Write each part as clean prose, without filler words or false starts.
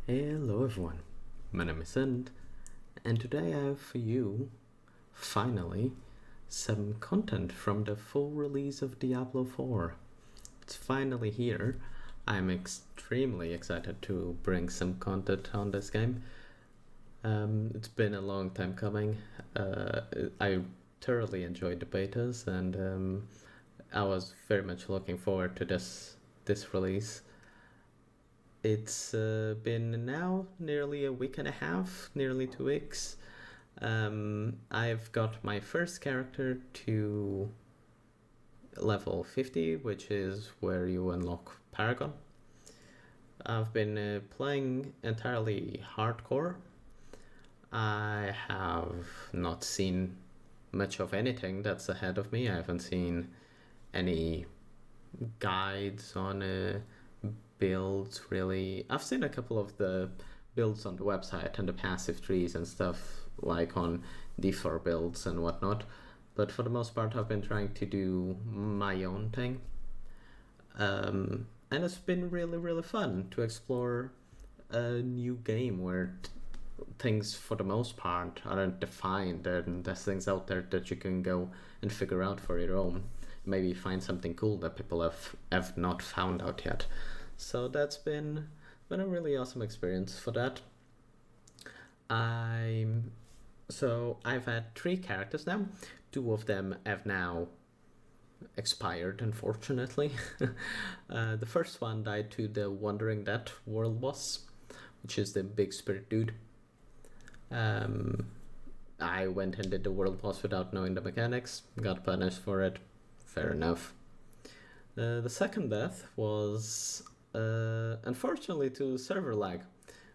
Hello everyone, my name is End, and today I have for you, finally, some content from the full release of Diablo IV. It's finally here. I'm extremely excited to bring some content on this game. It's been a long time coming. I thoroughly enjoyed the betas, and I was very much looking forward to this release. It's been now nearly a week and a half, nearly 2 weeks. I've got my first character to level 50, which is where you unlock Paragon. I've been playing entirely hardcore. I have not seen much of anything that's ahead of me. I haven't seen any guides on builds, really. I've seen a couple of the builds on the website and the passive trees and stuff, like on D4 builds and whatnot, but for the most part I've been trying to do my own thing. And it's been really fun to explore a new game where things for the most part aren't defined, and there's things out there that you can go and figure out for your own. Maybe find something cool that people have not found out yet. So that's been a really awesome experience for that. I've had 3 characters now. 2 of them have now expired, unfortunately. The first one died to the Wandering Dead world boss, which is the big spirit dude. I went and did the world boss without knowing the mechanics, got punished for it. Fair enough. The second death was unfortunately to server lag,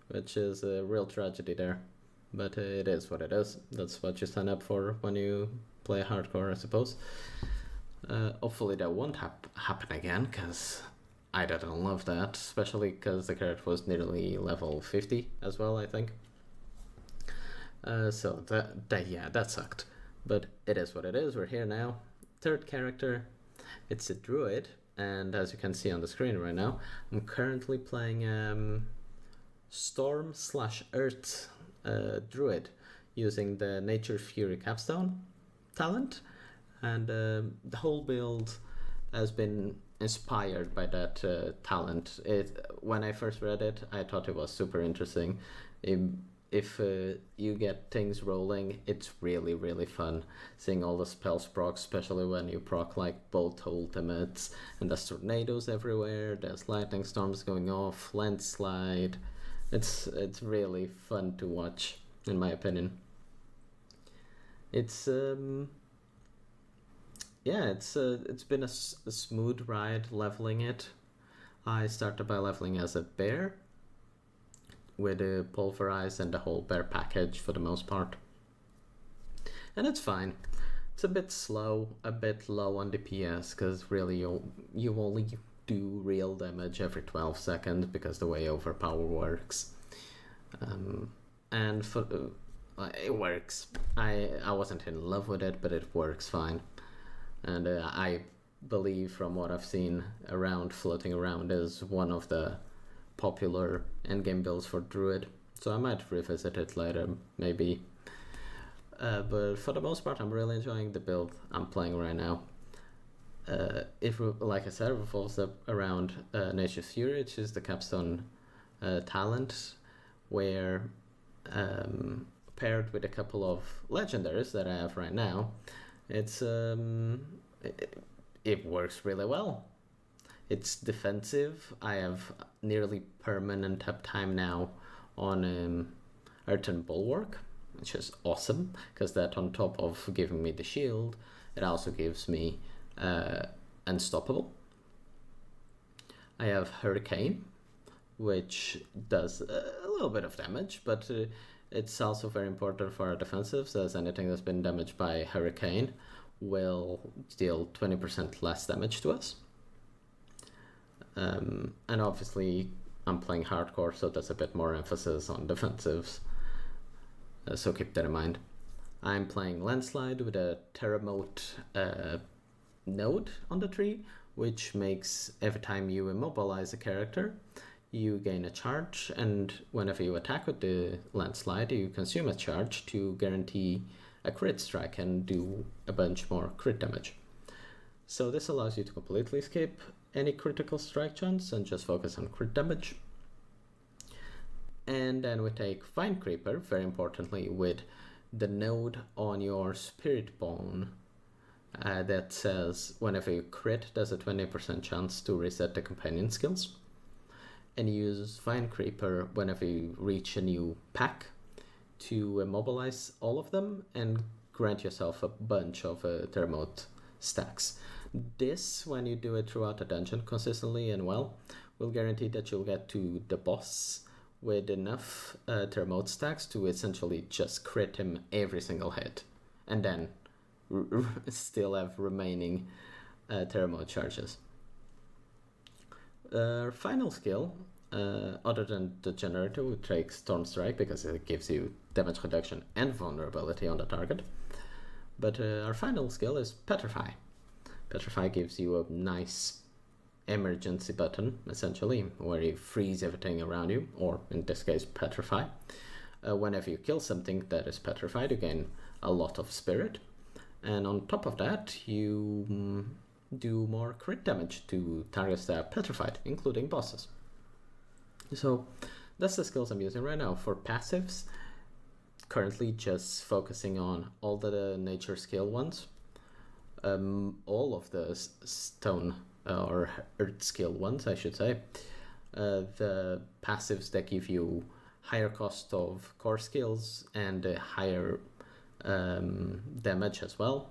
which is a real tragedy there. But it is what it is. That's what you sign up for when you play hardcore, I suppose. Hopefully that won't happen again, because I didn't love that, especially because the character was nearly level 50 as well, I think. So that sucked. But it is what it is. We're here now. Third character, it's a druid, and as you can see on the screen right now, I'm currently playing Storm/Earth druid using the Nature Fury capstone talent, and the whole build has been inspired by that talent. When I first read it, I thought it was super interesting. If you get things rolling, it's really fun seeing all the spells proc, especially when you proc like bolt ultimates, and there's tornadoes everywhere, there's lightning storms going off, landslide. It's really fun to watch, in my opinion. It's it's been a smooth ride leveling it. I started by leveling as a bear, with a pulverize and the whole bear package for the most part, and it's fine. It's a bit slow, a bit low on DPS, because really you only do real damage every 12 seconds because the way overpower works. And for it works. I wasn't in love with it, but it works fine. And I believe, from what I've seen around, floating around, is one of the popular endgame builds for druid, so I might revisit it later, maybe. But for the most part, I'm really enjoying the build I'm playing right now. Like I said, it revolves around Nature's Fury, which is the capstone talent, where paired with a couple of legendaries that I have right now, it works really well. It's defensive. I have nearly permanent uptime now on Earthen Bulwark, which is awesome, because that, on top of giving me the shield, it also gives me Unstoppable. I have Hurricane, which does a little bit of damage, but it's also very important for our defensives, as anything that's been damaged by Hurricane will deal 20% less damage to us. And obviously I'm playing hardcore, so there's a bit more emphasis on defensives, so keep that in mind. I'm playing Landslide with a Terramote node on the tree, which makes every time you immobilize a character, you gain a charge, and whenever you attack with the landslide, you consume a charge to guarantee a crit strike and do a bunch more crit damage. So this allows you to completely skip any critical strike chance and just focus on crit damage. And then we take Vine Creeper, very importantly, with the node on your Spirit Bone that says whenever you crit, there's a 20% chance to reset the companion skills. And use Vine Creeper whenever you reach a new pack to immobilize all of them and grant yourself a bunch of Thermote stacks. This, when you do it throughout the dungeon consistently and well, will guarantee that you'll get to the boss with enough Thermote stacks to essentially just crit him every single hit, and then still have remaining Thermote charges. Final skill, other than the generator, we take Storm Strike because it gives you damage reduction and vulnerability on the target. But our final skill is Petrify. Petrify gives you a nice emergency button, essentially, where you freeze everything around you, or in this case, petrify. Whenever you kill something that is petrified, you gain a lot of spirit. And on top of that, you do more crit damage to targets that are petrified, including bosses. So that's the skills I'm using right now. For passives, currently just focusing on all the nature skill ones. All of the stone or earth skill ones, I should say. The passives that give you higher cost of core skills and higher damage as well.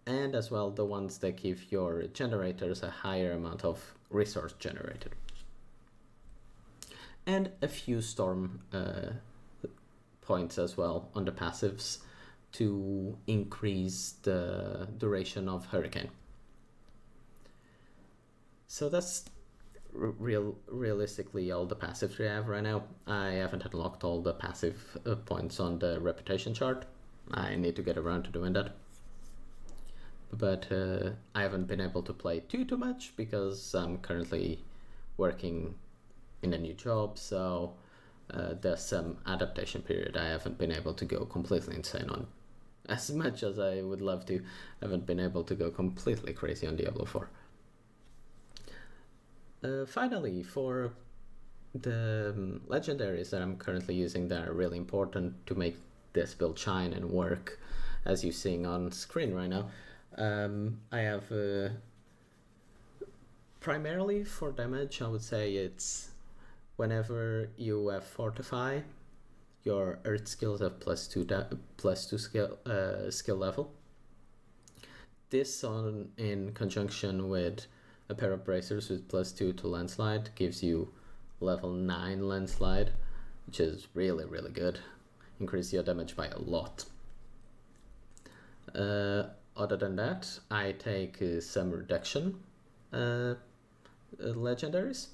And as well the ones that give your generators a higher amount of resource generated. And a few storm points as well on the passives to increase the duration of Hurricane. So that's realistically all the passives we have right now. I haven't unlocked all the passive points on the reputation chart. I need to get around to doing that. But I haven't been able to play too much because I'm currently working in a new job, so there's some adaptation period. I haven't been able to go completely insane on. As much as I would love to, I haven't been able to go completely crazy on Diablo 4. Finally, for the legendaries that I'm currently using that are really important to make this build shine and work, as you're seeing on screen right now, I have primarily for damage, I would say it's whenever you have Fortify, your Earth skills have +2 skill level. This in conjunction with a pair of bracers with +2 to landslide gives you level 9 landslide, which is really, really good. Increase your damage by a lot. Other than that, I take some reduction legendaries.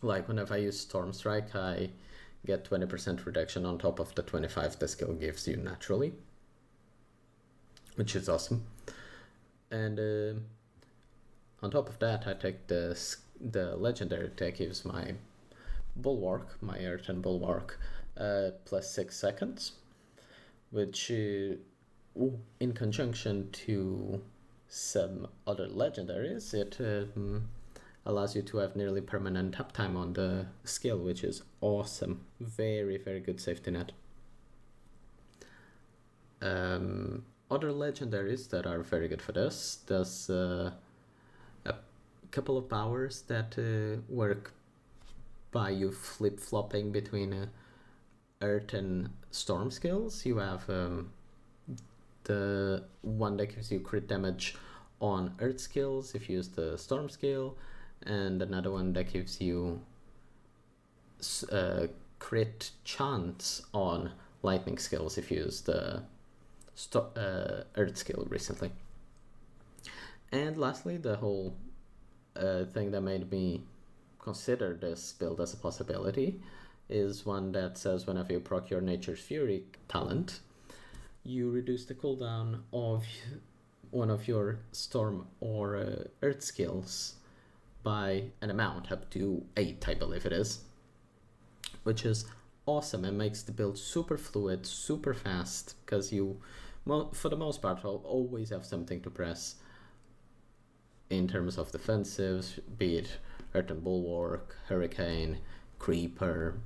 Like whenever I use Storm Strike, I get 20% reduction on top of the 25 the skill gives you naturally, which is awesome. And on top of that, I take the legendary that gives my Bulwark, my Earthen Bulwark, +6 seconds, which in conjunction to some other legendaries, it allows you to have nearly permanent uptime on the skill, which is awesome. Very, very good safety net. Other legendaries that are very good for this, there's a couple of powers that work by you flip-flopping between Earth and Storm skills. You have the one that gives you crit damage on Earth skills if you use the Storm skill, and another one that gives you crit chance on lightning skills if you use the Earth skill recently. And lastly, the whole thing that made me consider this build as a possibility is one that says whenever you proc your Nature's Fury talent, you reduce the cooldown of one of your Storm or Earth skills by an amount up to 8, I believe it is, which is awesome and makes the build super fluid, super fast, because you, for the most part, will always have something to press in terms of defensives, be it Earth and Bulwark, Hurricane, Creeper,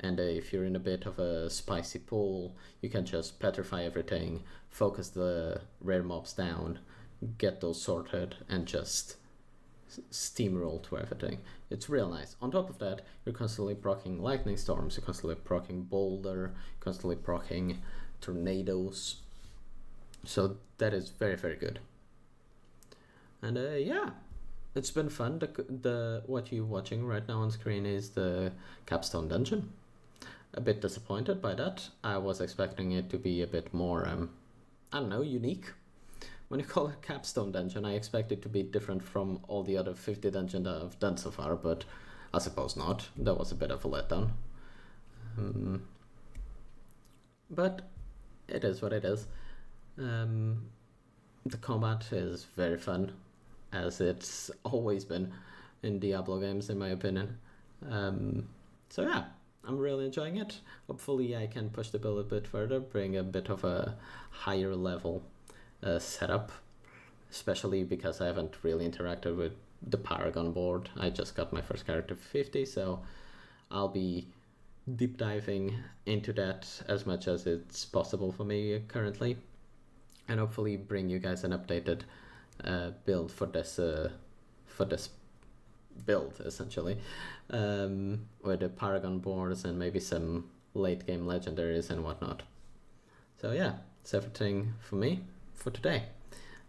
and if you're in a bit of a spicy pool, you can just petrify everything, focus the rare mobs down, get those sorted, and just steamroll to everything. It's real nice. On top of that, you're constantly proccing lightning storms, you're constantly proccing boulder, constantly proccing tornadoes. So that is very, very good. And yeah, it's been fun. The what you're watching right now on screen is the capstone dungeon. A bit disappointed by that. I was expecting it to be a bit more, I don't know, unique. When you call it capstone dungeon, I expect it to be different from all the other 50 dungeons that I've done so far, but I suppose not. That was a bit of a letdown. But it is what it is. The combat is very fun, as it's always been in Diablo games, in my opinion. So yeah, I'm really enjoying it. Hopefully I can push the build a bit further, bring a bit of a higher level setup, especially because I haven't really interacted with the Paragon board. I just got my first character 50, so I'll be deep diving into that as much as it's possible for me currently, and hopefully bring you guys an updated build for this build, essentially, with the Paragon boards and maybe some late game legendaries and whatnot. So yeah, it's everything for me for today.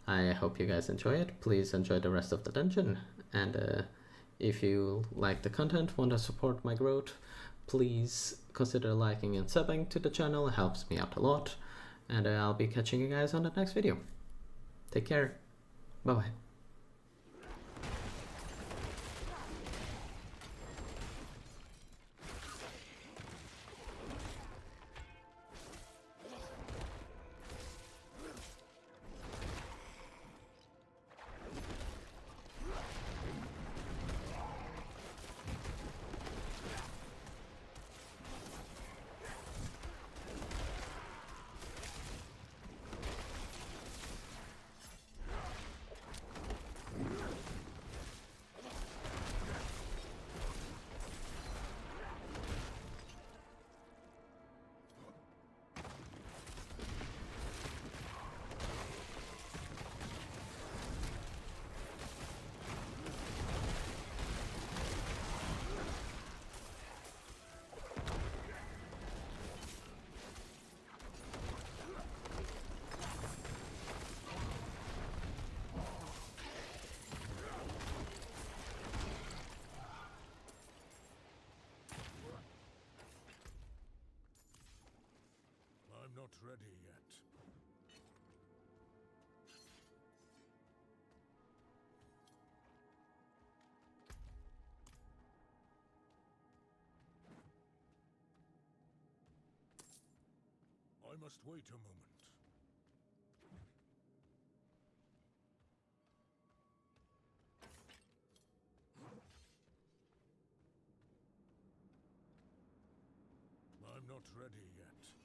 I hope you guys enjoy it. Please enjoy the rest of the dungeon, and if you like the content, want to support my growth, please consider liking and subbing to the channel. It helps me out a lot, and I'll be catching you guys on the next video. Take care. Bye bye. I'm not ready yet. I must wait a moment. I'm not ready yet.